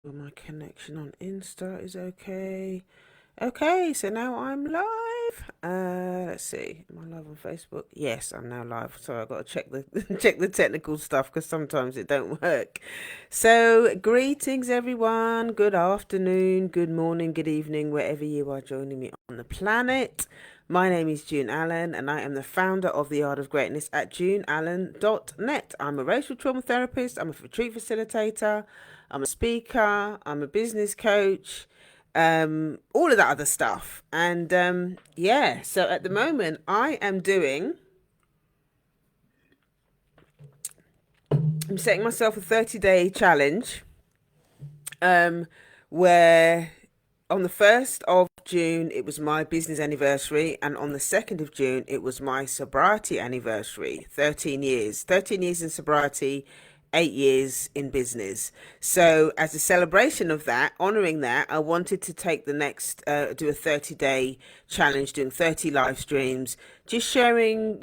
Well, my connection on Insta is okay. Okay, so now I'm live. Let's see. Am I live on Facebook? Yes, I'm now live. So I got to check the check the technical stuff because sometimes it don't work. So greetings, everyone. Good afternoon, good morning, good evening, wherever you are joining me on the planet. My name is June Allen, and I am the founder of the Art of Greatness at juneallen.net. I'm a racial trauma therapist. I'm a retreat facilitator. I'm a speaker, I'm a business coach, all of that other stuff. And yeah, so at the moment, I'm setting myself a 30-day challenge where on the 1st of June, it was my business anniversary, and on the 2nd of June, it was my sobriety anniversary. 13 years in sobriety, 8 years in business. So, as a celebration of that, honoring that, I wanted to take the next, do a 30-day challenge, doing 30 live streams, just sharing,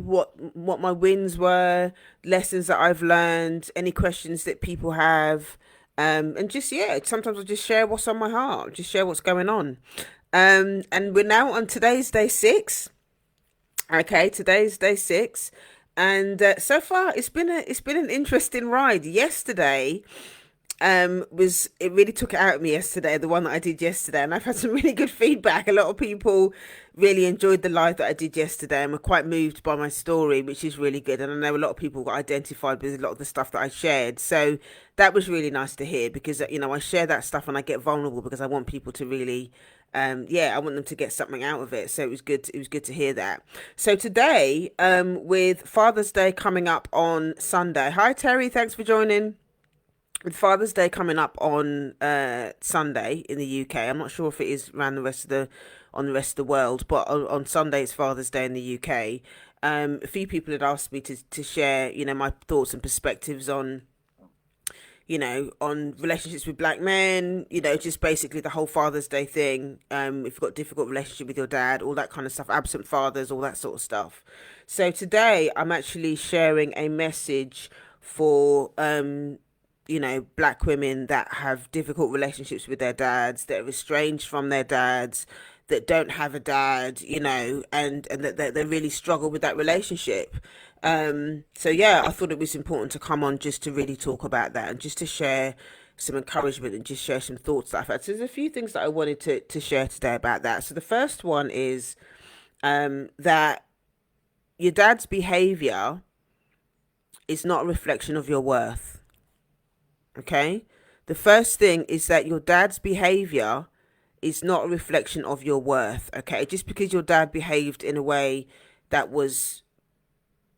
what my wins were, lessons that I've learned, any questions that people have. And just, yeah, sometimes I just share what's on my heart, just share what's going on. And we're now on today's day 6. Okay, today's day 6, and so far it's been an interesting ride. Yesterday, was it really took it out of me yesterday, the one that I did yesterday, and I've had some really good feedback. A lot of people really enjoyed the live that I did yesterday and were quite moved by my story, which is really good. And I know a lot of people got identified with a lot of the stuff that I shared, so that was really nice to hear, because I share that stuff and I get vulnerable because I want people to really yeah, I want them to get something out of it. So it was good to hear that. So today, with Father's Day coming up on Sunday. Hi Terry, thanks for joining. With Father's Day coming up on Sunday in the UK. I'm not sure if it is around the rest of the world, but on Sunday it's Father's Day in the UK. A few people had asked me to share, my thoughts and perspectives on relationships with black men, just basically the whole Father's Day thing. If you've got a difficult relationship with your dad, all that kind of stuff, absent fathers, all that sort of stuff. So today I'm actually sharing a message for black women that have difficult relationships with their dads, that are estranged from their dads, that don't have a dad, and that they really struggle with that relationship. So yeah, I thought it was important to come on just to really talk about that and just to share some encouragement and just share some thoughts that I've had. So there's a few things that I wanted to share today about that. So the first one is that your dad's behavior is not a reflection of your worth. Okay? The first thing is that your dad's behavior is not a reflection of your worth. Okay? Just because your dad behaved in a way that was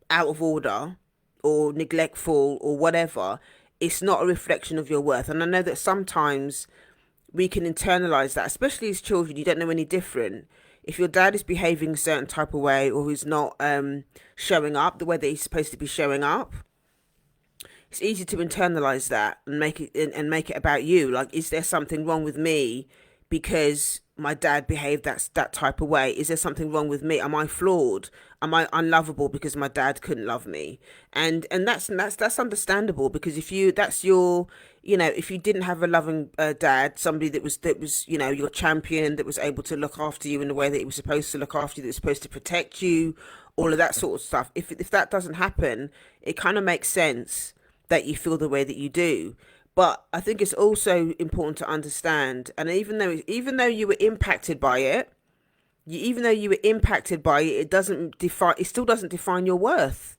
out of order or neglectful or whatever, it's not a reflection of your worth. And I know that sometimes we can internalize that, especially as children. You don't know any different. If your dad is behaving a certain type of way, or he's not showing up the way that he's supposed to be showing up, it's easy to internalize that and make it about you. Like, is there something wrong with me because my dad behaved that type of way? Is there something wrong with me? Am I flawed? Am I unlovable because my dad couldn't love me? And that's understandable, because if you that's your if you didn't have a loving dad, somebody that was your champion, that was able to look after you in the way that he was supposed to look after you, that was supposed to protect you, all of that sort of stuff. If that doesn't happen, it kind of makes sense that you feel the way that you do. But I think it's also important to understand, and even though you were impacted by it, even though you were impacted by it, it still doesn't define your worth,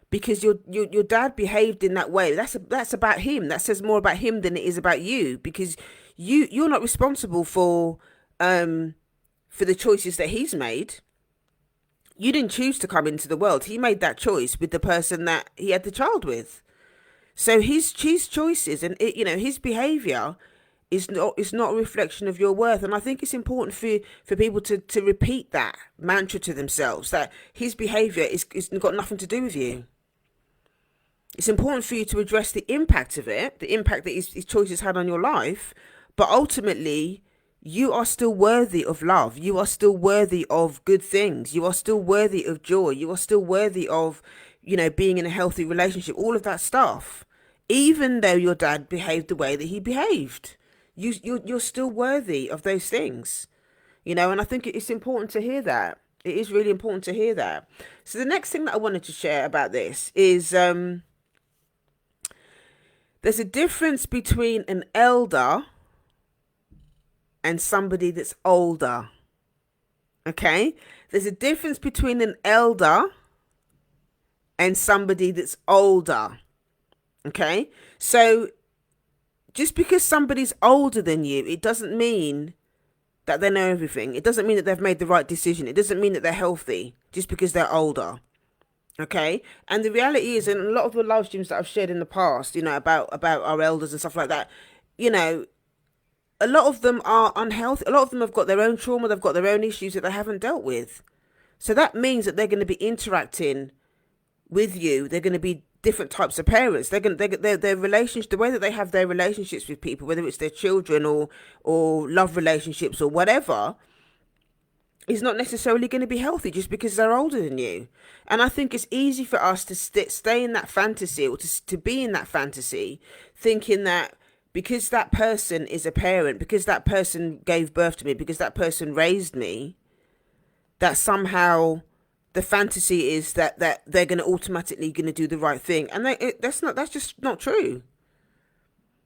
because your dad behaved in that way. That's about him. That says more about him than it is about you, because you're not responsible for the choices that he's made. You didn't choose to come into the world. He made that choice with the person that he had the child with. So his choices and his behavior is not a reflection of your worth. And I think it's important for people to repeat that mantra to themselves, that his behavior is got nothing to do with you. It's important for you to address the impact of it, the impact that his choices had on your life, but ultimately you are still worthy of love. You are still worthy of good things. You are still worthy of joy. You are still worthy of, being in a healthy relationship. All of that stuff even though your dad behaved the way that he behaved. You're still worthy of those things, and I think it's important to hear that. It is really important to hear that. So the next thing that I wanted to share about this is there's a difference between an elder and somebody that's older. Okay? There's a difference between an elder and somebody that's older. Okay? So just because somebody's older than you, it doesn't mean that they know everything. It doesn't mean that they've made the right decision. It doesn't mean that they're healthy just because they're older. Okay? And the reality is, in a lot of the live streams that I've shared in the past, about our elders and stuff like that, a lot of them are unhealthy. A lot of them have got their own trauma. They've got their own issues that they haven't dealt with. So that means that they're going to be interacting with you. They're going to be different types of parents. They're going to, their relationship, the way that they have their relationships with people, whether it's their children or love relationships or whatever, is not necessarily going to be healthy just because they're older than you. And I think it's easy for us to stay in that fantasy, or to be in that fantasy, thinking that because that person is a parent, because that person gave birth to me, because that person raised me, that somehow the fantasy is that they're going to automatically going to do the right thing. And that's just not true.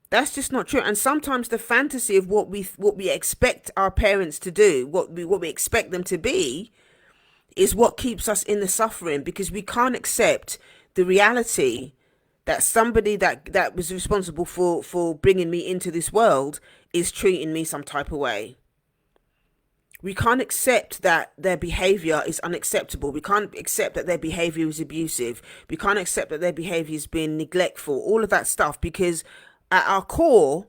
That's just not true. And sometimes the fantasy of what we expect our parents to do, what we expect them to be, is what keeps us in the suffering, because we can't accept the reality that somebody that was responsible for bringing me into this world is treating me some type of way. We can't accept that their behavior is unacceptable. We can't accept that their behavior is abusive. We can't accept that their behavior is being neglectful, all of that stuff, because at our core,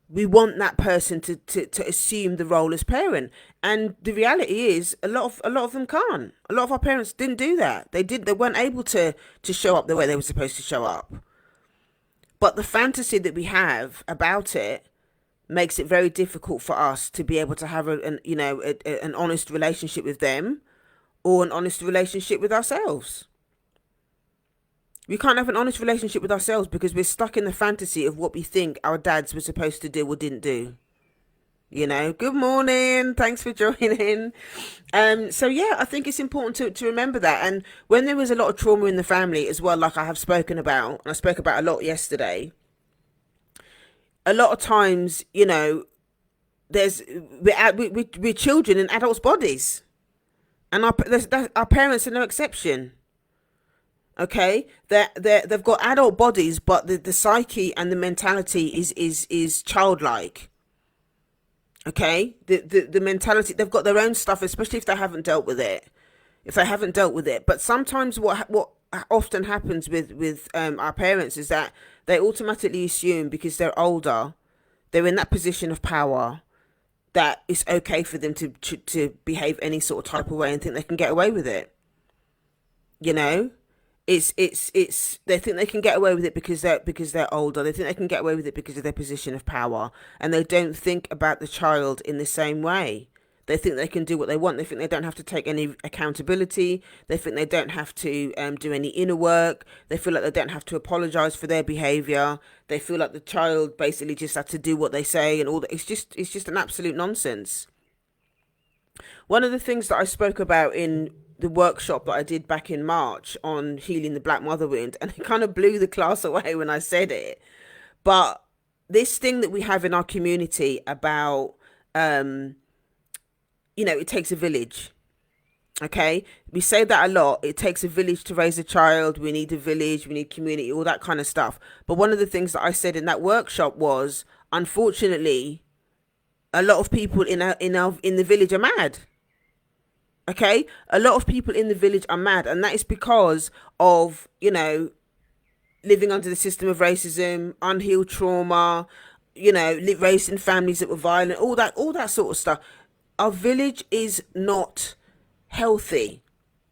we want that person to assume the role as parent. And the reality is, a lot of them can't. A lot of our parents didn't do that. They weren't able to show up the way they were supposed to show up. But the fantasy that we have about it makes it very difficult for us to be able to have an honest relationship with them, or an honest relationship with ourselves. We can't have an honest relationship with ourselves because we're stuck in the fantasy of what we think our dads were supposed to do or didn't do. Good morning. Thanks for joining. So yeah, I think it's important to remember that. And when there was a lot of trauma in the family as well, like I have spoken about, and I spoke about a lot yesterday, a lot of times, we're children in adults' bodies, and our parents are no exception. Okay, they've got adult bodies, but the psyche and the mentality is childlike. Okay, the mentality, they've got their own stuff, especially if they haven't dealt with it. But sometimes what often happens with our parents is that they automatically assume, because they're older, they're in that position of power, that it's okay for them to behave any sort of type of way and think they can get away with it. It's they think they can get away with it because they're older. They think they can get away with it because of their position of power, and they don't think about the child in the same way. They think they can do what they want. They think they don't have to take any accountability. They think they don't have to do any inner work. They feel like they don't have to apologize for their behavior. They feel like the child basically just has to do what they say, and all that. It's just an absolute nonsense. One of the things that I spoke about in the workshop that I did back in March on healing the black mother wound, and it kind of blew the class away when I said it, but this thing that we have in our community about it takes a village. Okay, we say that a lot. It takes a village to raise a child. We need a village, we need community, all that kind of stuff. But one of the things that I said in that workshop was, unfortunately, a lot of people in the village are mad. Okay, a lot of people in the village are mad, and that is because of living under the system of racism, unhealed trauma, raised in families that were violent, all that sort of stuff. Our village is not healthy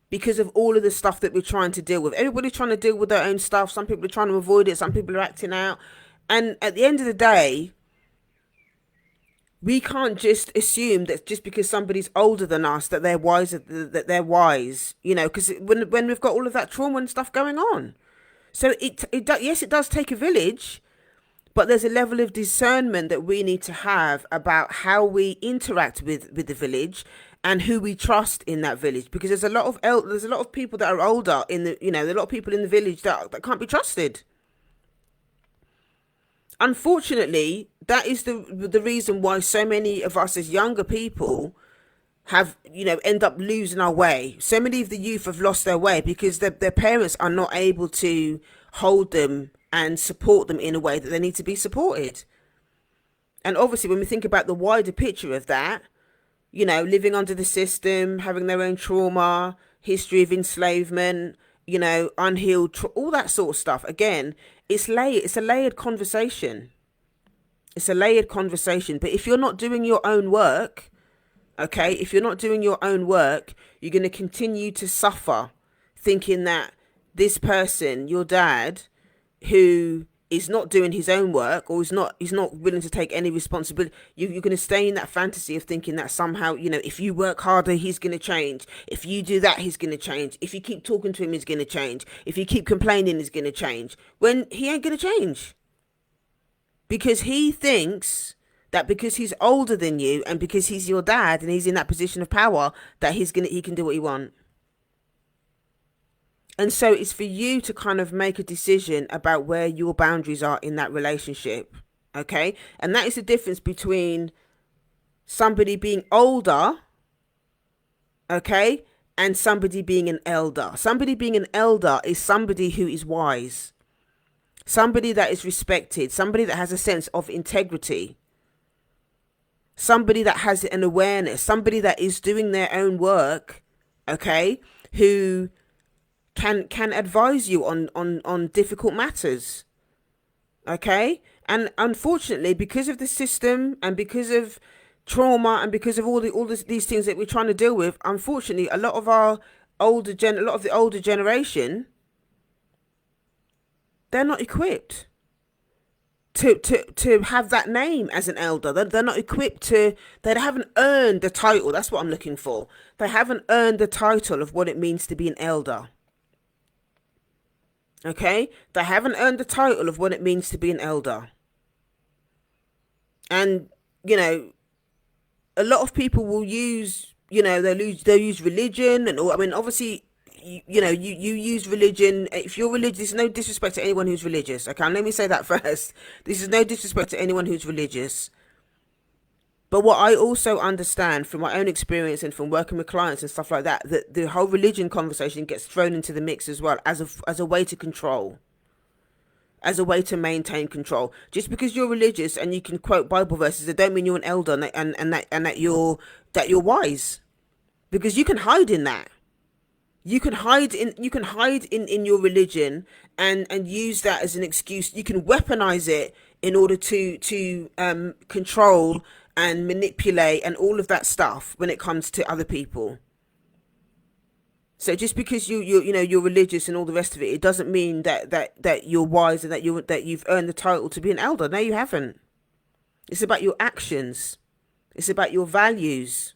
because of all of the stuff that we're trying to deal with. Everybody's trying to deal with their own stuff. Some people are trying to avoid it. Some people are acting out. And at the end of the day, we can't just assume that just because somebody's older than us that they're wiser, that they're wise, because when we've got all of that trauma and stuff going on. So yes, it does take a village, but there's a level of discernment that we need to have about how we interact with the village and who we trust in that village, because there's a lot of people that are older in the, you know, there are a lot of people in the village that can't be trusted. Unfortunately, that is the reason why so many of us as younger people have, you know, end up losing our way. So many of the youth have lost their way because their parents are not able to hold them and support them in a way that they need to be supported. And obviously, when we think about the wider picture of that, you know, living under the system, having their own trauma, history of enslavement, you know, unhealed, all that sort of stuff. Again, it's a layered conversation. It's a layered conversation. But if you're not doing your own work, okay, if you're not doing your own work, you're going to continue to suffer thinking that this person, your dad, who is not doing his own work, or he's not willing to take any responsibility, you're going to stay in that fantasy of thinking that somehow, you know, if you work harder, he's going to change. If you do that, he's going to change. If you keep talking to him, he's going to change. If you keep complaining, he's going to change. When he ain't going to change. Because he thinks that because he's older than you and because he's your dad and he's in that position of power, that he can do what he wants. And so it's for you to kind of make a decision about where your boundaries are in that relationship. Okay. And that is the difference between somebody being older, okay, and somebody being an elder. Somebody being an elder is somebody who is wise, somebody that is respected, somebody that has a sense of integrity, somebody that has an awareness, somebody that is doing their own work, okay, who can advise you on difficult matters, okay. And unfortunately, because of the system and because of trauma and because of these things that we're trying to deal with, unfortunately, a lot of the older generation, they're not equipped to have that name as an elder. They're not equipped they haven't earned the title. That's what I'm looking for. They haven't earned the title of what it means to be an elder. Okay, they haven't earned the title of what it means to be an elder. And, you know, a lot of people will use, you know, they'll use religion and all. I mean, obviously, you know, you use religion. If you're religious, there's no disrespect to anyone who's religious. Okay, let me say that first. This is no disrespect to anyone who's religious. But what I also understand from my own experience and from working with clients and stuff like that, that the whole religion conversation gets thrown into the mix as well as a way to control, as a way to maintain control. Just because you're religious and you can quote Bible verses, that don't mean you're an elder and that you're wise, because you can hide in that. You can hide in your religion and use that as an excuse. You can weaponize it in order to control and manipulate and all of that stuff when it comes to other people. So just because you know you're religious and all the rest of it, it doesn't mean that you're wise and that you've earned the title to be an elder. No, you haven't. It's about your actions. It's about your values.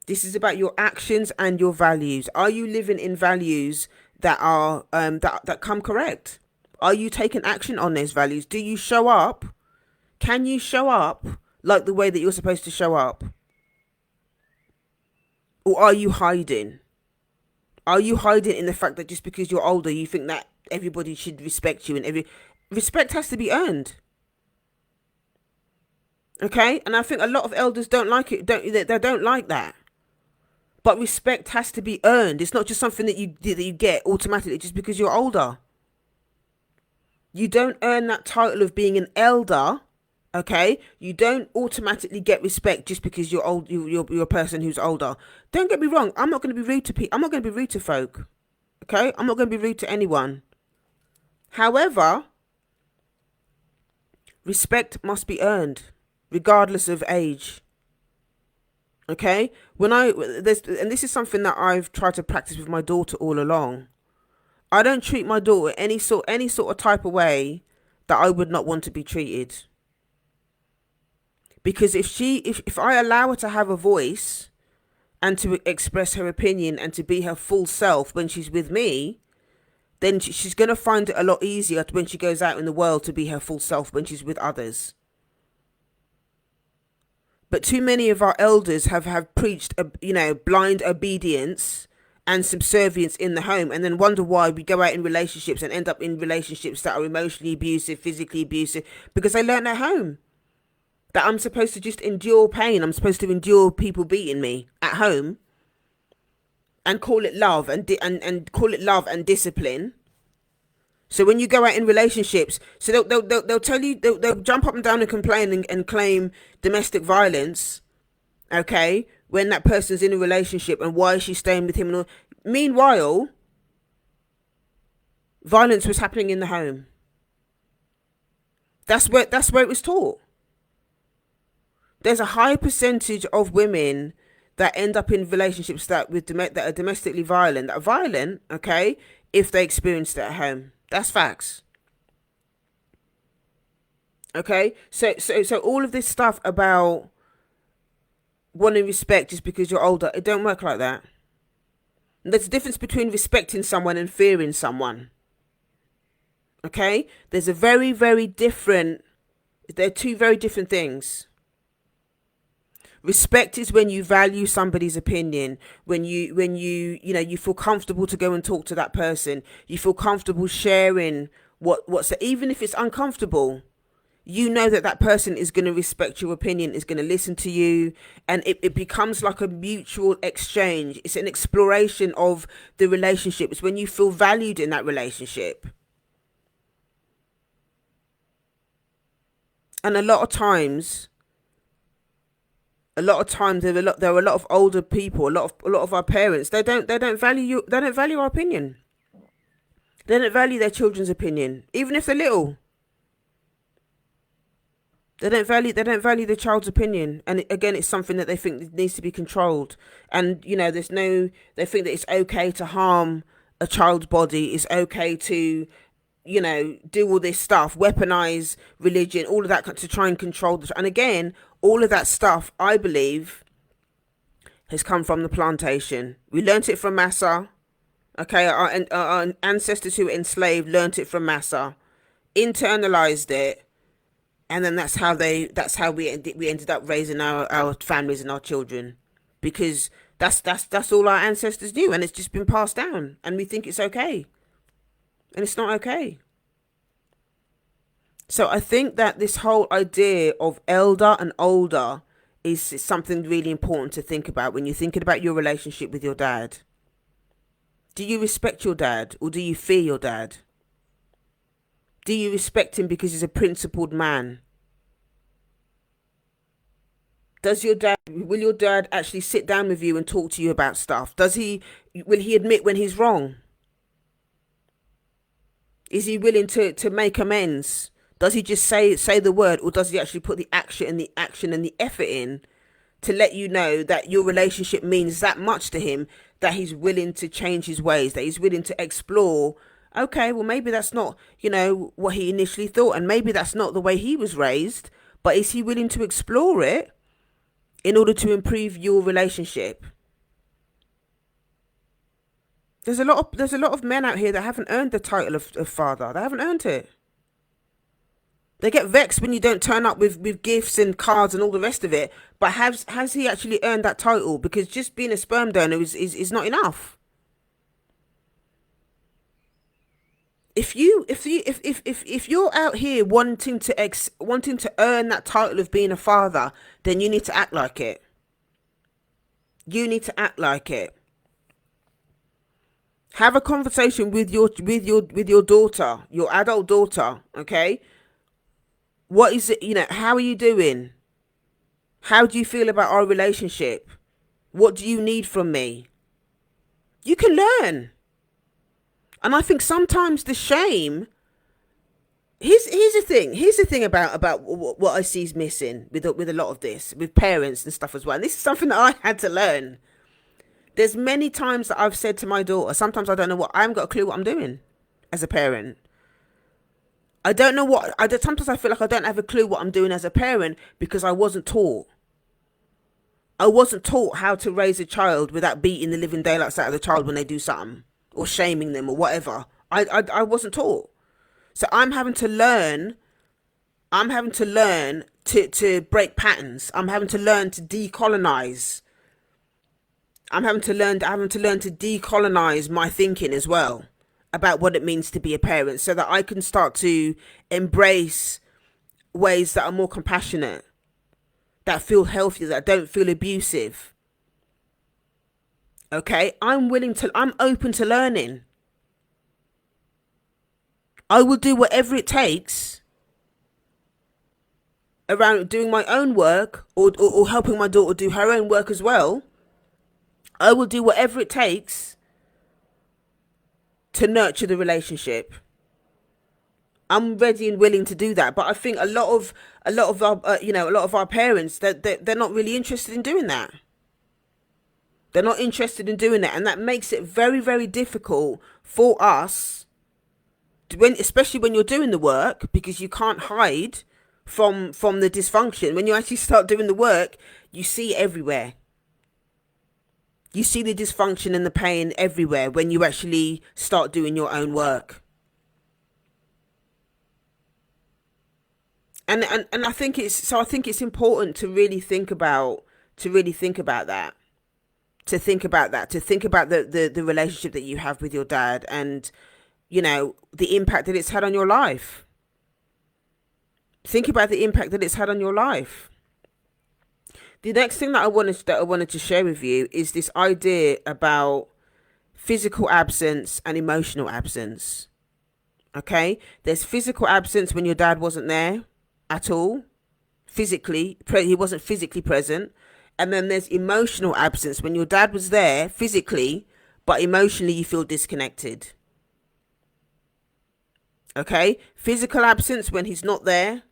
This is about your actions and your values. Are you living in values that are that come correct? Are you taking action on those values? Do you show up? Can you show up like the way that you're supposed to show up? Or are you hiding? Are you hiding in the fact that just because you're older, you think that everybody should respect you, and respect has to be earned? Okay? And I think a lot of elders don't like it. They don't like that. But respect has to be earned. It's not just something that you get automatically just because you're older. You don't earn that title of being an elder. Okay, you don't automatically get respect just because you're old. You're a person who's older. Don't get me wrong. I'm not going to be rude to people. I'm not going to be rude to folk. Okay, I'm not going to be rude to anyone. However, respect must be earned, regardless of age. Okay, and this is something that I've tried to practice with my daughter all along. I don't treat my daughter any sort of type of way that I would not want to be treated. Because if I allow her to have a voice and to express her opinion and to be her full self when she's with me, then she's going to find it a lot easier when she goes out in the world to be her full self when she's with others. But too many of our elders have preached, blind obedience and subservience in the home, and then wonder why we go out in relationships and end up in relationships that are emotionally abusive, physically abusive, because they learn at home that I'm supposed to just endure pain. I'm supposed to endure people beating me at home and call it love and call it love and discipline. So when you go out in relationships, so they'll tell you, they'll jump up and down and complain and claim domestic violence, okay, when that person's in a relationship, and why is she staying with him and all. Meanwhile, violence was happening in the home. That's where it was taught. There's a high percentage of women that end up in relationships that are domestically violent, okay, if they experienced it at home. That's facts. Okay, so all of this stuff about wanting respect just because you're older, it don't work like that. There's a difference between respecting someone and fearing someone. Okay, there's a very, very different. They're two very different things. Respect is when you value somebody's opinion, when you feel comfortable to go and talk to that person. You feel comfortable sharing what's even if it's uncomfortable. You know that person is going to respect your opinion, is going to listen to you, and it becomes like a mutual exchange. It's an exploration of the relationship. It's when you feel valued in that relationship. And a lot of times there are a lot of older people, a lot of our parents. They don't value our opinion. They don't value their children's opinion, even if they're little. They don't value the child's opinion, and again, it's something that they think needs to be controlled. And they think that it's okay to harm a child's body. It's okay to do all this stuff, weaponize religion, all of that to try and control and again, all of that stuff, I believe, has come from the plantation. We learnt it from Massa. Okay, our ancestors who were enslaved learnt it from Massa, internalized it, and then that's how we ended up raising our families and our children, because that's all our ancestors knew, and it's just been passed down, and we think it's okay. And it's not okay. So I think that this whole idea of elder and older is something really important to think about when you're thinking about your relationship with your dad. Do you respect your dad, or do you fear your dad? Do you respect him because he's a principled man? Will your dad actually sit down with you and talk to you about stuff? Will he admit when he's wrong? Is he willing to make amends? Does he just say the word, or does he actually put the action and the effort in to let you know that your relationship means that much to him, that he's willing to change his ways, that he's willing to explore? Okay, well, maybe that's not, what he initially thought, and maybe that's not the way he was raised, but is he willing to explore it in order to improve your relationship? There's a lot of men out here that haven't earned the title of father. They haven't earned it. They get vexed when you don't turn up with gifts and cards and all the rest of it. But has he actually earned that title? Because just being a sperm donor is not enough. If you're out here wanting to earn that title of being a father, then you need to act like it. You need to act like it. Have a conversation with your daughter, your adult daughter, okay? What is it, how are you doing? How do you feel about our relationship? What do you need from me? You can learn. And I think sometimes the shame, here's the thing about what I see is missing with a lot of this, with parents and stuff as well. And this is something that I had to learn. There's many times that I've said to my daughter, sometimes I haven't got a clue what I'm doing as a parent. I don't know sometimes I feel like I don't have a clue what I'm doing as a parent because I wasn't taught. I wasn't taught how to raise a child without beating the living daylights out of the child when they do something, or shaming them or whatever. I wasn't taught. So I'm having to learn. I'm having to learn to break patterns. I'm having to learn to decolonize. Having to learn to decolonize my thinking as well about what it means to be a parent, so that I can start to embrace ways that are more compassionate, that feel healthy, that don't feel abusive. Okay, I'm open to learning. I will do whatever it takes around doing my own work, or helping my daughter do her own work as well. I will do whatever it takes to nurture the relationship. I'm ready and willing to do that. But I think a lot of our a lot of our parents, they're not really interested in doing that. They're not interested in doing that, and that makes it very, very difficult for us especially when you're doing the work, because you can't hide from the dysfunction. When you actually start doing the work, you see everywhere. You see the dysfunction and the pain everywhere when you actually start doing your own work. And I think it's important to really think about that. To think about the relationship that you have with your dad, and the impact that it's had on your life. Think about the impact that it's had on your life. The next thing that I wanted to share with you is this idea about physical absence and emotional absence. Okay? There's physical absence when your dad wasn't there at all. He wasn't physically present. And then there's emotional absence when your dad was there physically, but emotionally you feel disconnected. Okay? Physical absence when he's not there.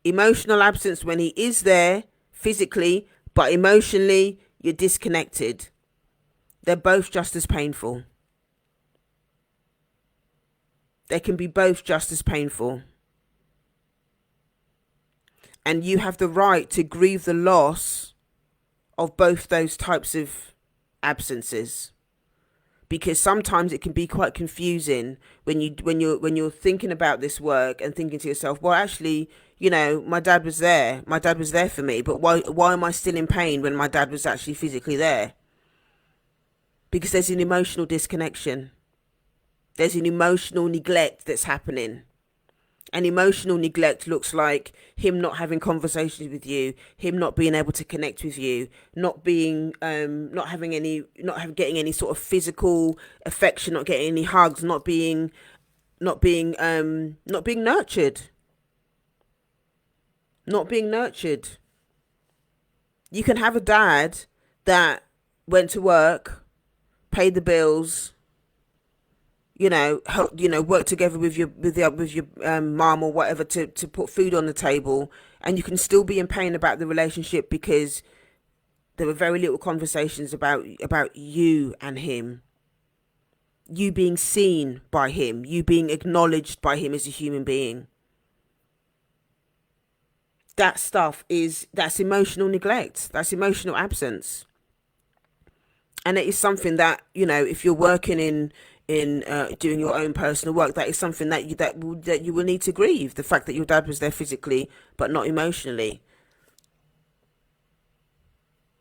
Emotional absence when he is there physically, but emotionally you're disconnected. They're both just as painful. They can be both just as painful. And you have the right to grieve the loss of both those types of absences, because sometimes it can be quite confusing when you're thinking about this work and thinking to yourself, well, actually, my dad was there. My dad was there for me, but why am I still in pain when my dad was actually physically there? Because there's an emotional disconnection. There's an emotional neglect that's happening. And emotional neglect looks like him not having conversations with you, him not being able to connect with you, not getting any sort of physical affection, not getting any hugs, not being nurtured. Not being nurtured. You can have a dad that went to work, paid the bills, work together with your mom or whatever to put food on the table, and you can still be in pain about the relationship because there were very little conversations about you and him, you being seen by him, you being acknowledged by him as a human being. That's emotional neglect. That's emotional absence. And it is something that, if you're working in doing your own personal work, that is something that you will need to grieve, the fact that your dad was there physically but not emotionally.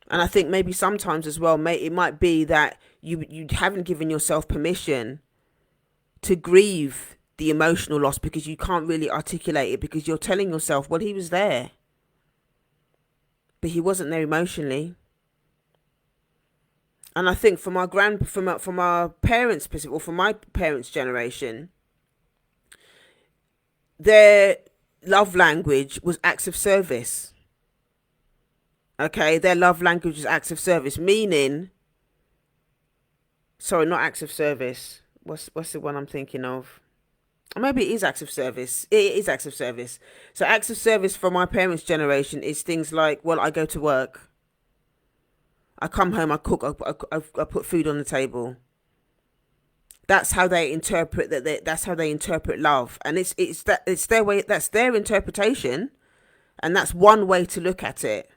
And I think maybe sometimes as well, it might be that you haven't given yourself permission to grieve the emotional loss because you can't really articulate it, because you're telling yourself, well, he was there, but he wasn't there emotionally. And I think from our parents' perspective, or from my parents' generation, their love language was acts of service. Okay, their love language is acts of service, meaning, sorry, not acts of service. What's the one I'm thinking of? Or maybe it is acts of service. It is acts of service. So acts of service for my parents' generation is things like, well, I go to work, I come home, I cook, I put food on the table. That's how they interpret that. That's how they interpret love, and it's their way. That's their interpretation, and that's one way to look at it.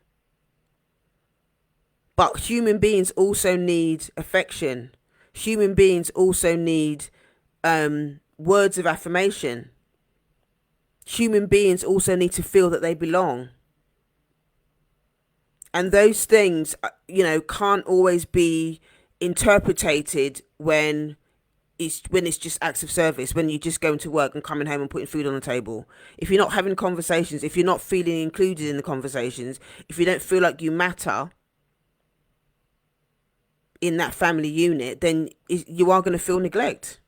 But human beings also need affection. Human beings also need words of affirmation. Human beings also need to feel that they belong. And those things, can't always be interpreted when it's just acts of service, when you're just going to work and coming home and putting food on the table. If you're not having conversations, if you're not feeling included in the conversations, if you don't feel like you matter in that family unit, then you are going to feel neglect.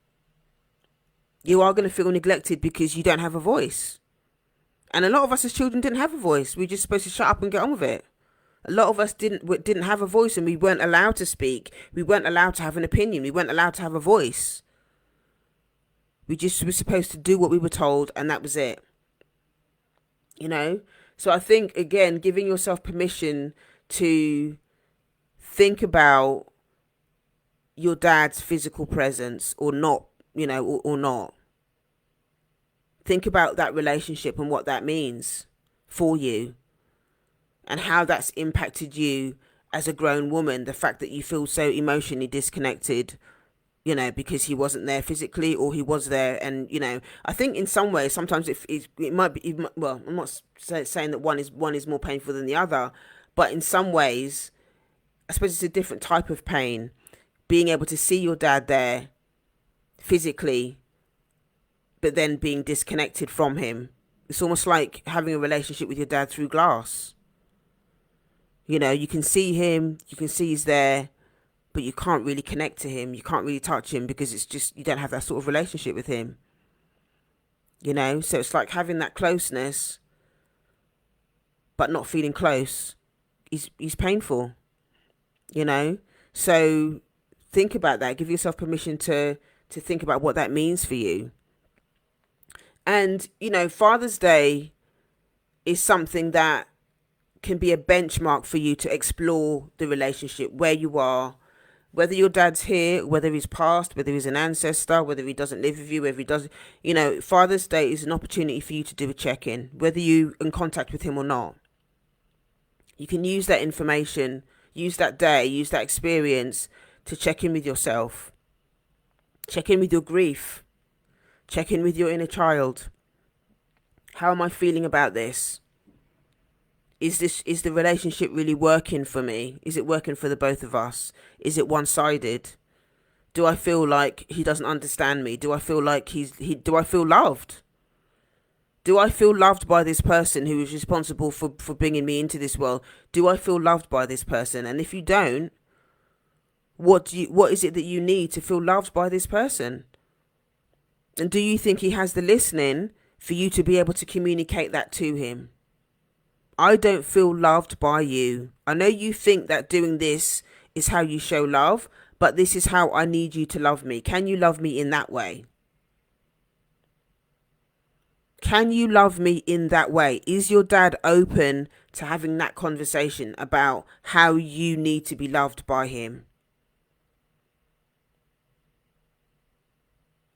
You are going to feel neglected because you don't have a voice. And a lot of us as children didn't have a voice. We were just supposed to shut up and get on with it. A lot of us didn't have a voice, and we weren't allowed to speak. We weren't allowed to have an opinion. We weren't allowed to have a voice. We just were supposed to do what we were told, and that was it. So I think, again, giving yourself permission to think about your dad's physical presence or not, or not. Think about that relationship and what that means for you, and how that's impacted you as a grown woman. The fact that you feel so emotionally disconnected, because he wasn't there physically, or he was there. And, I think in some ways, sometimes it might be, well, I'm not saying that one is more painful than the other, but in some ways, I suppose it's a different type of pain. Being able to see your dad there physically, but then being disconnected from him. It's almost like having a relationship with your dad through glass. You can see him, you can see he's there, but you can't really connect to him. You can't really touch him because it's just, you don't have that sort of relationship with him. So it's like having that closeness, but not feeling close. He's painful, So think about that. Give yourself permission to think about what that means for you. And, Father's Day is something that can be a benchmark for you to explore the relationship, where you are, whether your dad's here, whether he's passed, whether he's an ancestor, whether he doesn't live with you, whether he does. Father's Day is an opportunity for you to do a check-in, whether you're in contact with him or not. You can use that information, use that day, use that experience to check in with yourself, check in with your grief, check in with your inner child. How am I feeling about this? Is the relationship really working for me? Is it working for the both of us? Is it one-sided? Do I feel like he doesn't understand me? Do I feel like do I feel loved? Do I feel loved by this person who is responsible for bringing me into this world? Do I feel loved by this person? And if you don't, what is it that you need to feel loved by this person? And do you think he has the listening for you to be able to communicate that to him? I don't feel loved by you. I know you think that doing this is how you show love, but this is how I need you to love me. Can you love me in that way? Can you love me in that way? Is your dad open to having that conversation about how you need to be loved by him?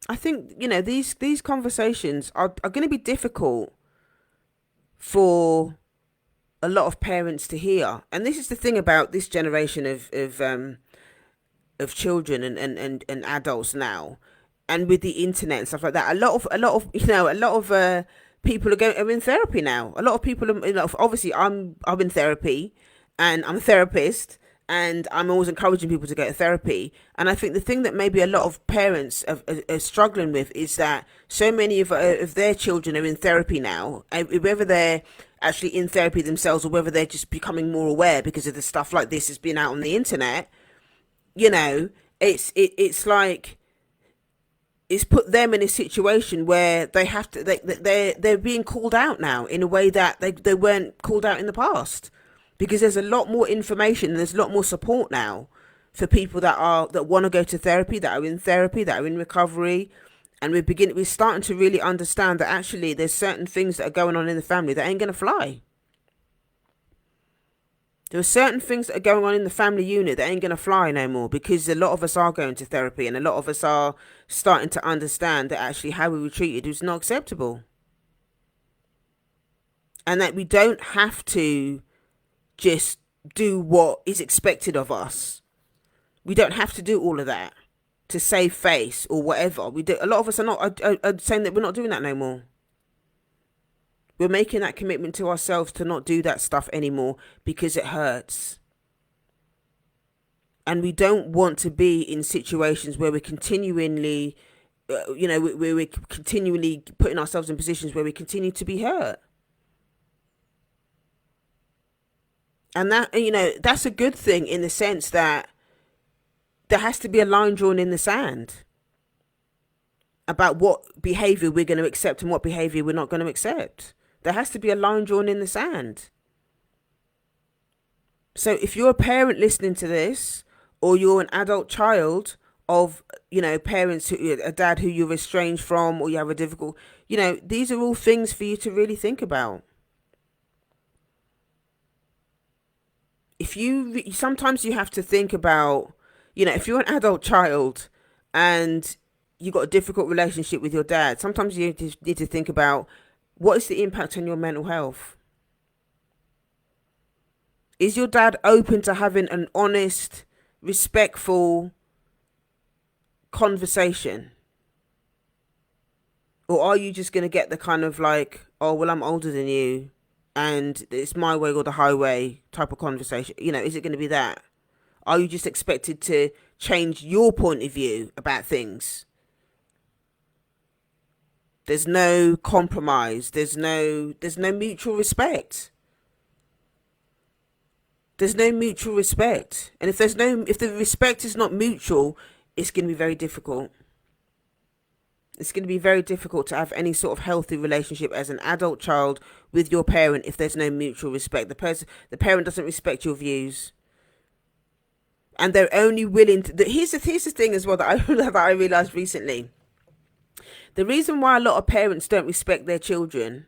I think, these conversations are going to be difficult for a lot of parents to hear. And this is the thing about this generation of children and adults now, and with the internet and stuff like that. A lot of people are in therapy now. A lot of people are, obviously I'm in therapy, and I'm a therapist, and I'm always encouraging people to go to therapy. And I think the thing that maybe a lot of parents are struggling with is that so many of their children are in therapy now, whether they're actually in therapy themselves or whether they're just becoming more aware because of the stuff like this has been out on the internet. It's like it's put them in a situation where they have to, they're being called out now in a way that they weren't called out in the past, because there's a lot more information and there's a lot more support now for people that want to go to therapy, that are in therapy, that are in recovery. And we're starting to really understand that actually there's certain things that are going on in the family that ain't going to fly. There are certain things that are going on in the family unit that ain't going to fly no more, because a lot of us are going to therapy, and a lot of us are starting to understand that actually how we were treated was not acceptable. And that we don't have to just do what is expected of us. We don't have to do all of that to save face or whatever. We do. A lot of us are saying that we're not doing that no more. We're making that commitment to ourselves to not do that stuff anymore because it hurts. And we don't want to be in situations where we're continually, we're continually putting ourselves in positions where we continue to be hurt. And that, that's a good thing in the sense that there has to be a line drawn in the sand about what behavior we're going to accept and what behavior we're not going to accept. There has to be a line drawn in the sand. So if you're a parent listening to this, or you're an adult child of, parents, a dad who you're estranged from, or you have a difficult, these are all things for you to really think about. Sometimes you have to think about, if you're an adult child and you got a difficult relationship with your dad, sometimes you need to think about, what is the impact on your mental health? Is your dad open to having an honest, respectful conversation? Or are you just going to get the kind of like, oh, well, I'm older than you and it's my way or the highway type of conversation? Is it going to be that? Are you just expected to change your point of view about things? There's no compromise. There's no mutual respect. There's no mutual respect. And if the respect is not mutual, it's going to be very difficult. It's going to be very difficult to have any sort of healthy relationship as an adult child with your parent if there's no mutual respect. The parent doesn't respect your views. And they're only willing to... Here's the thing as well that I realised recently. The reason why a lot of parents don't respect their children,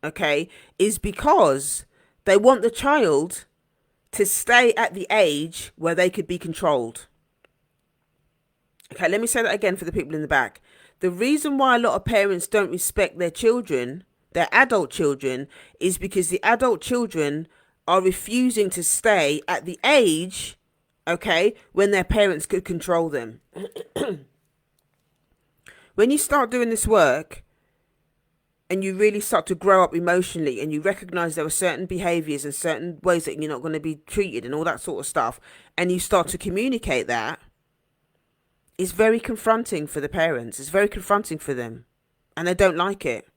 okay, is because they want the child to stay at the age where they could be controlled. Okay, let me say that again for the people in the back. The reason why a lot of parents don't respect their children, their adult children, is because the adult children are refusing to stay at the age, okay, when their parents could control them. When you start doing this work, and you really start to grow up emotionally and you recognize there are certain behaviors and certain ways that you're not going to be treated and all that sort of stuff, and you start to communicate that, it's very confronting for the parents. It's very confronting for them. And they don't like it.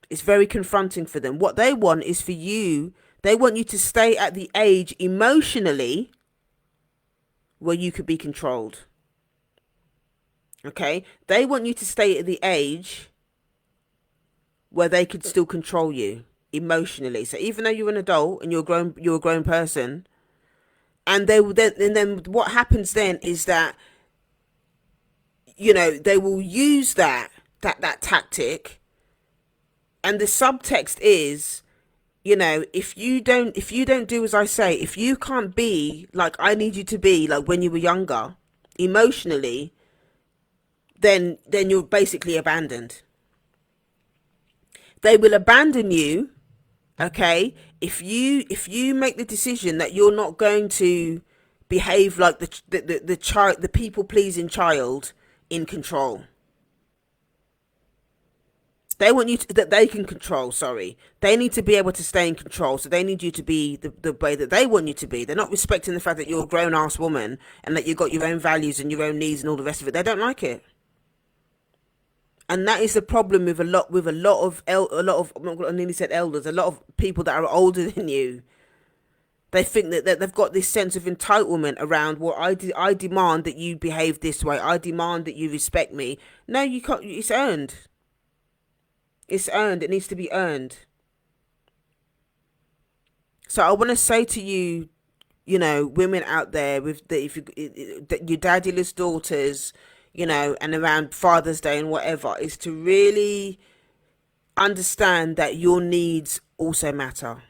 It's very confronting for them. What they want is for you, they want you to stay at the age emotionally where you could be controlled. Okay? They want you to stay at the age where they could still control you emotionally. So even though you're an adult and you're a grown person, and then what happens then is that, they will use that tactic, and the subtext is, if you don't do as I say, if you can't be like I need you to be like when you were younger, emotionally, then you're basically abandoned. They will abandon you, okay, if you make the decision that you're not going to behave like the child, the people pleasing child in control. They want you that they can control. Sorry, they need to be able to stay in control. So they need you to be the way that they want you to be. They're not respecting the fact that you're a grown ass woman and that you've got your own values and your own needs and all the rest of it. They don't like it. And that is the problem with a lot of I nearly said elders, a lot of people that are older than you. They think that they've got this sense of entitlement around, well, I demand that you behave this way. I demand that you respect me. No, you can't. It's earned. It's earned. It needs to be earned. So I want to say to you, women out there with your daddyless daughters, and around Father's Day and whatever, is to really understand that your needs also matter.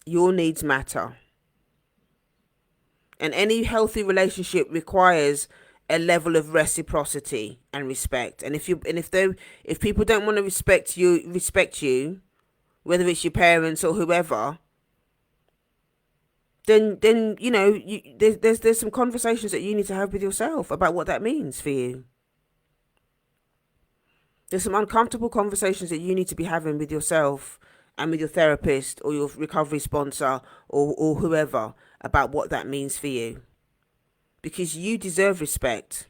Your needs matter. And any healthy relationship requires a level of reciprocity and respect. And if people don't want to respect you, whether it's your parents or whoever, then there's some conversations that you need to have with yourself about what that means for you. There's some uncomfortable conversations that you need to be having with yourself and with your therapist or your recovery sponsor or whoever about what that means for you. Because you deserve respect.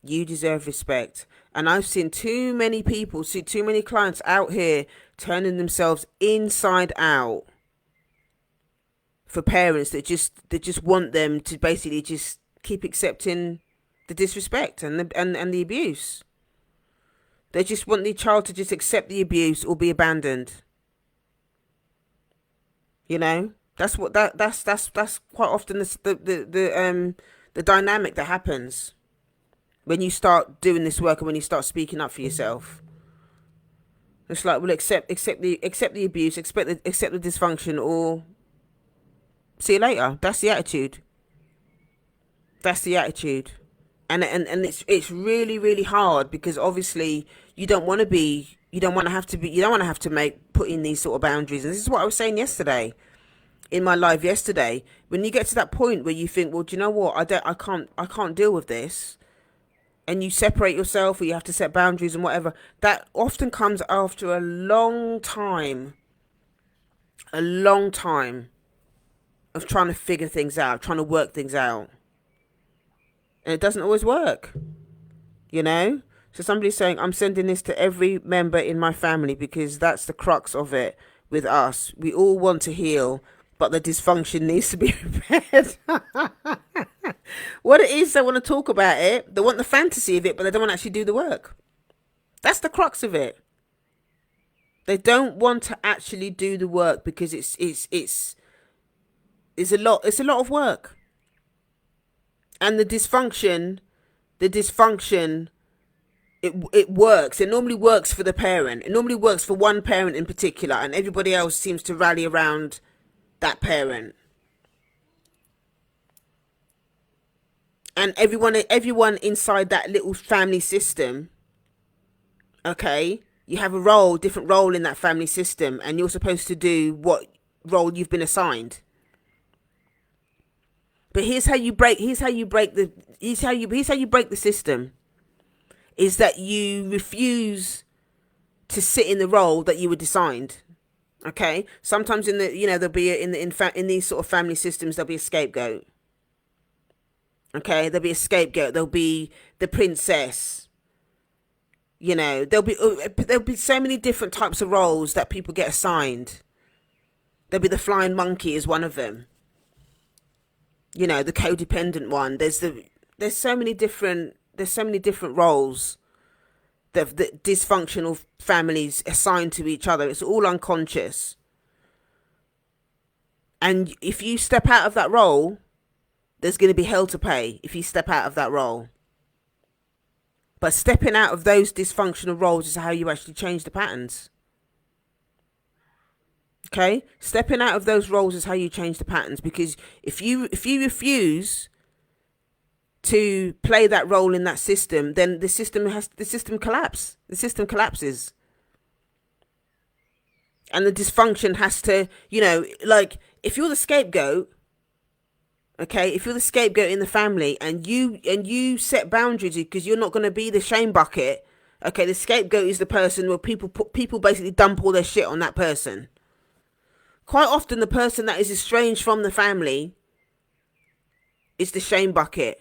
You deserve respect. And I've seen too many people, too many clients out here turning themselves inside out for parents that just want them to basically just keep accepting the disrespect and the abuse. They just want the child to just accept the abuse or be abandoned. You know, that's quite often the dynamic that happens when you start doing this work and when you start speaking up for yourself. It's like, well, accept the abuse, accept the dysfunction, or see you later. That's the attitude. That's the attitude. And it's really, really hard because obviously you don't want to have to put in these sort of boundaries. And this is what I was saying yesterday in my live yesterday. When you get to that point where you think, well, do you know what? I can't deal with this. And you separate yourself, or you have to set boundaries and whatever. That often comes after a long time of trying to figure things out, trying to work things out. And it doesn't always work, you know? So somebody's saying, I'm sending this to every member in my family because that's the crux of it with us. We all want to heal, but the dysfunction needs to be repaired. What it is, they want to talk about it. They want the fantasy of it, but they don't want to actually do the work. That's the crux of it. They don't want to actually do the work because it's a lot of work. And the dysfunction, it works. It normally works for the parent. It normally works for one parent in particular, and everybody else seems to rally around that parent. And everyone inside that little family system, okay, you have a different role in that family system, and you're supposed to do what role you've been assigned. But here's how you break the system, is that you refuse to sit in the role that you were assigned. Okay? Sometimes there'll be in these sort of family systems, there'll be a scapegoat. Okay? There'll be a scapegoat, there'll be the princess. You know, there'll be so many different types of roles that people get assigned. There'll be the flying monkey is one of them. You know, the codependent one. There's so many different roles that dysfunctional families assign to each other. It's all unconscious. And if you step out of that role, there's going to be hell to pay if you step out of that role. But stepping out of those dysfunctional roles is how you actually change the patterns. Okay? Stepping out of those roles is how you change the patterns, because if you refuse to play that role in that system, then the system collapses. The system collapses. And the dysfunction has to, like, if you're the scapegoat, okay, if you're the scapegoat in the family and you set boundaries because you're not going to be the shame bucket, okay, the scapegoat is the person where people basically dump all their shit on that person. Quite often the person that is estranged from the family is the shame bucket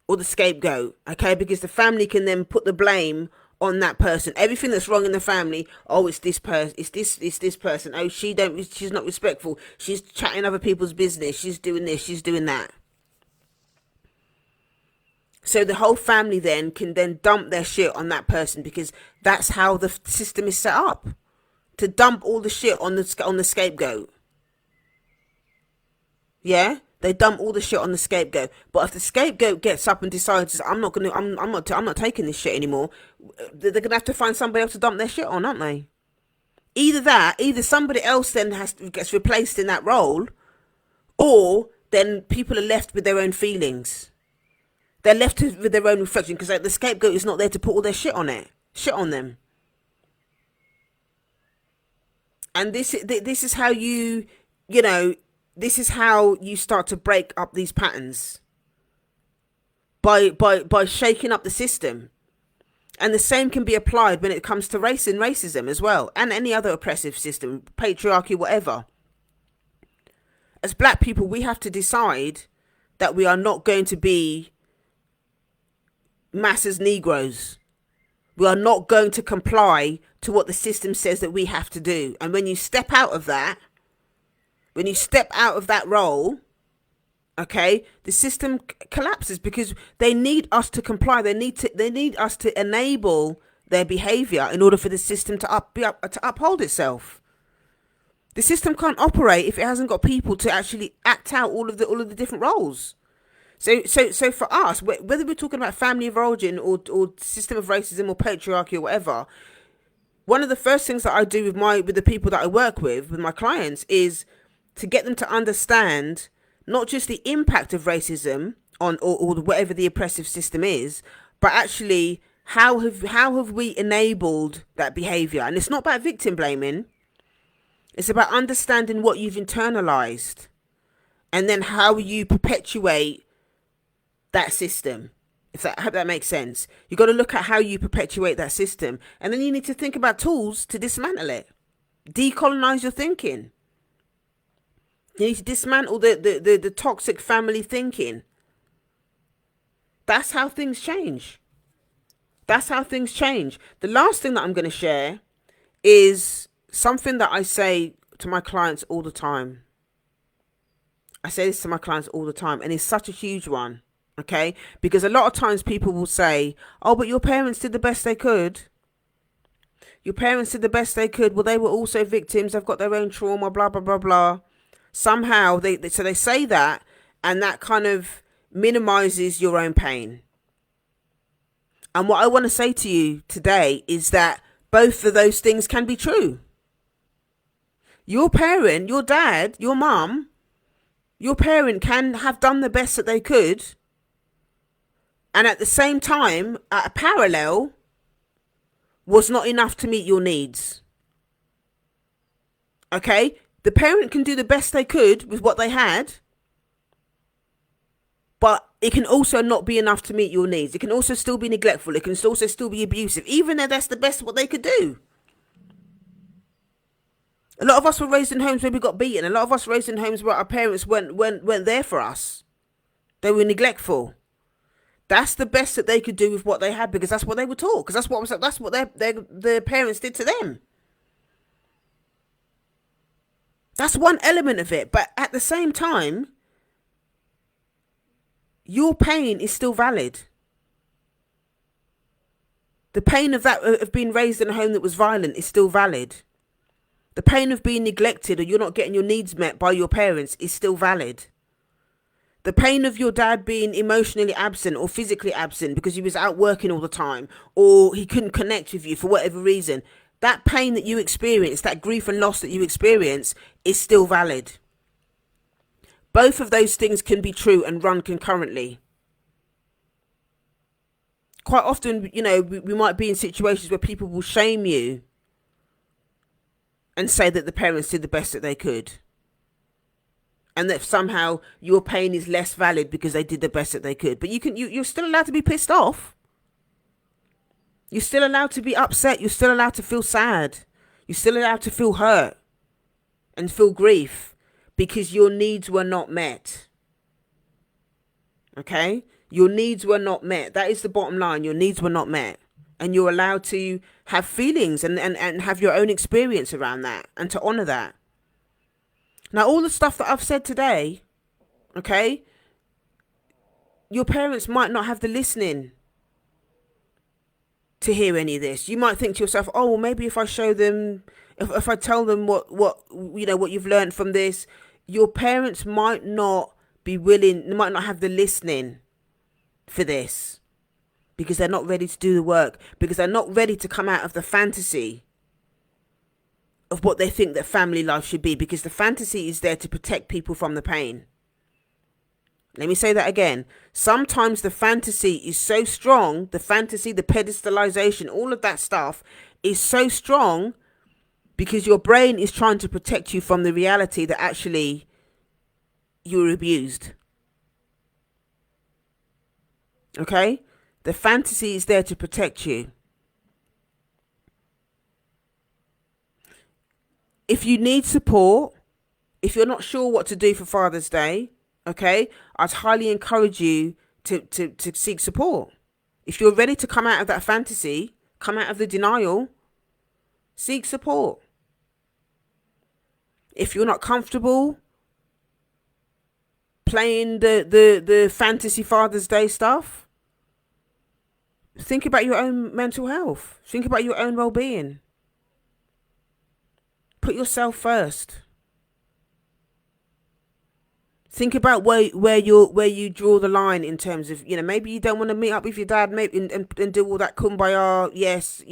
or the scapegoat, okay, because the family can then put the blame on that person. Everything that's wrong in the family, oh, it's this person, it's this person, oh, she's not respectful, she's chatting other people's business, she's doing this, she's doing that. So the whole family then can then dump their shit on that person, because that's how the system is set up, to dump all the shit on the scapegoat. Yeah, they dump all the shit on the scapegoat. But if the scapegoat gets up and decides, I'm not taking this shit anymore, they're gonna have to find somebody else to dump their shit on, aren't they? Either somebody else then gets replaced in that role, or then people are left with their own feelings. They're left with their own reflection, because the scapegoat is not there to put all their shit on them. And this is how you you know, this is how you start to break up these patterns, by shaking up the system. And the same can be applied when it comes to race and racism as well, and any other oppressive system, patriarchy, whatever. As black people, we have to decide that we are not going to be masses Negroes. We are not going to comply to what the system says that we have to do. And when you step out of that, role, okay, the system collapses, because they need us to comply. They need us to enable their behavior in order for the system to uphold itself. The system can't operate if it hasn't got people to actually act out all of the different roles. So for us, whether we're talking about family of origin or system of racism or patriarchy or whatever, one of the first things that I do with the people that I work with my clients, is to get them to understand not just the impact of racism on or whatever the oppressive system is, but actually how have we enabled that behavior. And it's not about victim blaming. It's about understanding what you've internalized, and then how you perpetuate that system. I hope that makes sense. You got to look at how you perpetuate that system, and then you need to think about tools to dismantle it. Decolonize your thinking. You need to dismantle the toxic family thinking. That's how things change. The last thing that I'm going to share is something that I say to my clients all the time. I say this to my clients all the time, and it's such a huge one, okay? Because a lot of times people will say, oh, but your parents did the best they could. Your parents did the best they could. Well, they were also victims. They've got their own trauma, blah, blah, blah, blah. Somehow, they say that, and that kind of minimizes your own pain. And what I want to say to you today is that both of those things can be true. Your parent, your dad, your mum, your parent can have done the best that they could, and at the same time, at a parallel, was not enough to meet your needs. Okay? The parent can do the best they could with what they had, but it can also not be enough to meet your needs. It can also still be neglectful. It can also still be abusive, even though that's the best what they could do. A lot of us were raised in homes where we got beaten. A lot of us were raised in homes where our parents weren't there for us. They were neglectful. That's the best that they could do with what they had, because that's what they were taught. Because that's what their parents did to them. That's one element of it. But at the same time, your pain is still valid. The pain of being raised in a home that was violent is still valid. The pain of being neglected, or you're not getting your needs met by your parents, is still valid. The pain of your dad being emotionally absent or physically absent because he was out working all the time, or he couldn't connect with you for whatever reason, that pain that you experience, that grief and loss that you experience, is still valid. Both of those things can be true and run concurrently. Quite often, we might be in situations where people will shame you and say that the parents did the best that they could, and that somehow your pain is less valid because they did the best that they could. But you're still allowed to be pissed off. You're still allowed to be upset. You're still allowed to feel sad. You're still allowed to feel hurt and feel grief because your needs were not met. Okay? Your needs were not met. That is the bottom line. Your needs were not met. And you're allowed to have feelings and have your own experience around that, and to honour that. Now, all the stuff that I've said today, okay, your parents might not have the listening to hear any of this. You might think to yourself, oh, well, maybe if I show them, if I tell them what you've learned from this, your parents might not be willing, they might not have the listening for this, because they're not ready to do the work, because they're not ready to come out of the fantasy of what they think that family life should be, because the fantasy is there to protect people from the pain. Let me say that again. Sometimes the fantasy is so strong, the fantasy, the pedestalization, all of that stuff is so strong because your brain is trying to protect you from the reality that actually you were abused. Okay? The fantasy is there to protect you. If you need support, if you're not sure what to do for Father's Day, okay, I'd highly encourage you to seek support. If you're ready to come out of that fantasy, come out of the denial, seek support. If you're not comfortable playing the fantasy Father's Day stuff, think about your own mental health. Think about your own well-being. Put yourself first. Think about where you draw the line in terms of, maybe you don't want to meet up with your dad, maybe and do all that kumbaya, yes,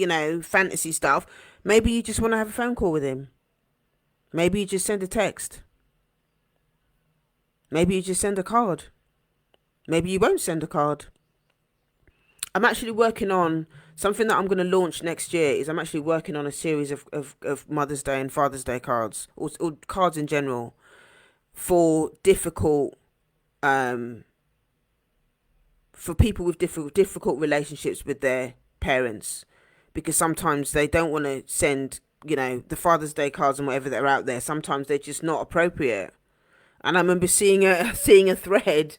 fantasy stuff. Maybe you just want to have a phone call with him. Maybe you just send a text. Maybe you just send a card. Maybe you won't send a card. I'm actually working on something that I'm going to launch next year. I'm actually working on a series of Mother's Day and Father's Day cards, or cards in general, for people with difficult relationships with their parents, because sometimes they don't want to send the Father's Day cards and whatever that are out there. Sometimes they're just not appropriate. And I remember seeing a thread.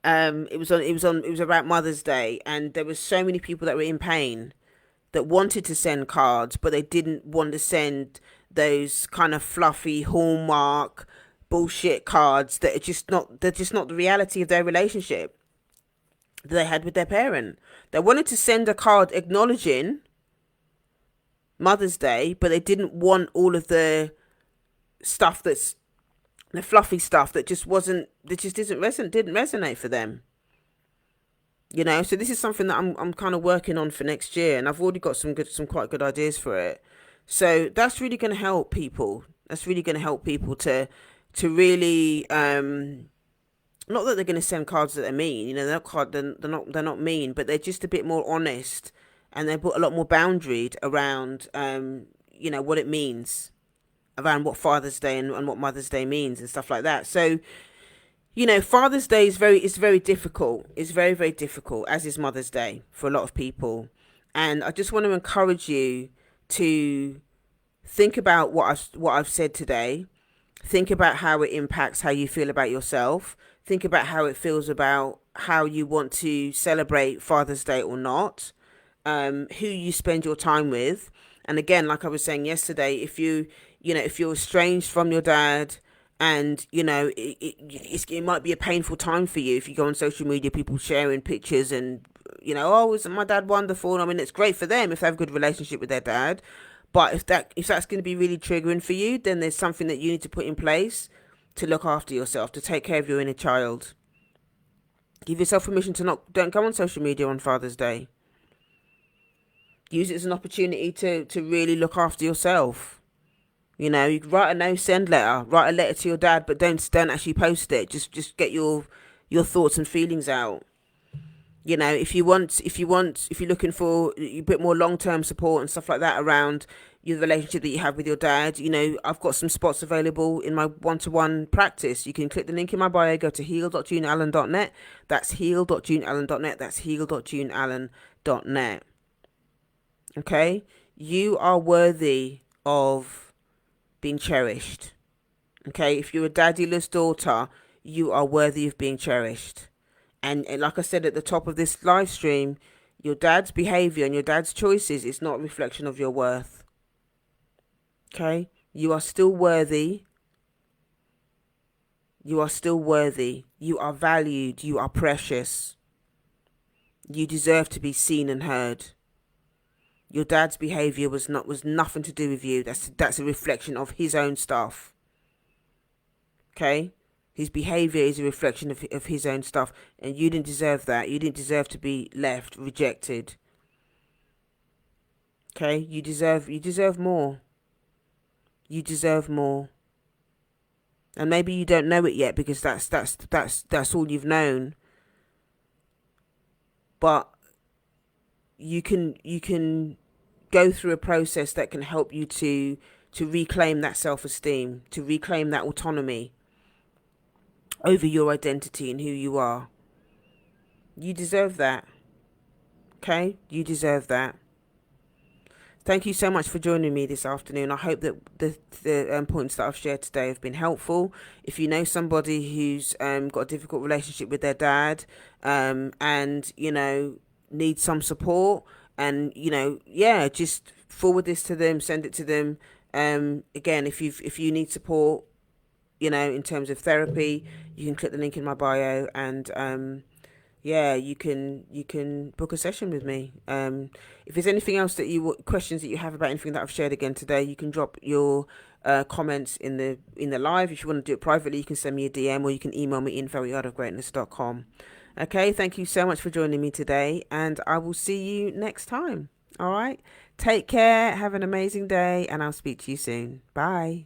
It was about Mother's Day, and there were so many people that were in pain that wanted to send cards, but they didn't want to send those kind of fluffy Hallmark bullshit cards that they're just not the reality of their relationship that they had with their parent. They wanted to send a card acknowledging Mother's Day, but they didn't want all of the stuff that's the fluffy stuff that just didn't resonate for them. So this is something that I'm kind of working on for next year, and I've already got some quite good ideas for it. So that's really going to help people. That's really going to help people to really not that they're going to send cards that are mean. They're not mean, but they're just a bit more honest, and they put a lot more boundaried around what it means, around what Father's Day and what Mother's Day means and stuff like that. So Father's Day is very difficult. It's very, very difficult, as is Mother's Day for a lot of people. And I just want to encourage you to think about what I've said today. Think about how it impacts how you feel about yourself. Think about how it feels about how you want to celebrate Father's Day or not. Who you spend your time with. And again, like I was saying yesterday, if you're estranged from your dad, and it might be a painful time for you if you go on social media, people sharing pictures and oh, isn't my dad wonderful? And I mean, it's great for them if they have a good relationship with their dad, but if that's going to be really triggering for you, then there's something that you need to put in place to look after yourself, to take care of your inner child. Give yourself permission to don't go on social media on Father's Day. Use it as an opportunity to really look after yourself. You can write a no send letter, write a letter to your dad, but don't actually post it. Just get your thoughts and feelings out. If you're looking for a bit more long-term support and stuff like that around your relationship that you have with your dad, I've got some spots available in my one-to-one practice. You can click the link in my bio, go to heal.juneallen.net. That's heal.juneallen.net. That's heal.juneallen.net. Okay? You are worthy of being cherished. Okay? If you're a daddyless daughter, you are worthy of being cherished. And like I said at the top of this live stream, your dad's behavior and your dad's choices is not a reflection of your worth. Okay? You are still worthy. You are still worthy. You are valued. You are precious. You deserve to be seen and heard. Your dad's behavior was nothing to do with you. That's a reflection of his own stuff. Okay? His behavior is a reflection of his own stuff, and you didn't deserve that. You didn't deserve to be left, rejected. Okay? You deserve more. You deserve more. And maybe you don't know it yet because that's all you've known. But you can go through a process that can help you to to reclaim that self-esteem, to reclaim that autonomy over your identity and who you are. You deserve that. Okay? You deserve that. Thank you so much for joining me this afternoon. I hope that the points that I've shared today have been helpful. If you know somebody who's got a difficult relationship with their dad, and needs some support, and just forward this to them, send it to them. Again, if you need support, in terms of therapy, you can click the link in my bio, and you can book a session with me. If there's anything else questions that you have about anything that I've shared again today, you can drop your comments in the live. If you want to do it privately, you can send me a DM, or you can email me info@yardofgreatness.com. Okay, thank you so much for joining me today, and I will see you next time. All right, take care, have an amazing day, and I'll speak to you soon. Bye.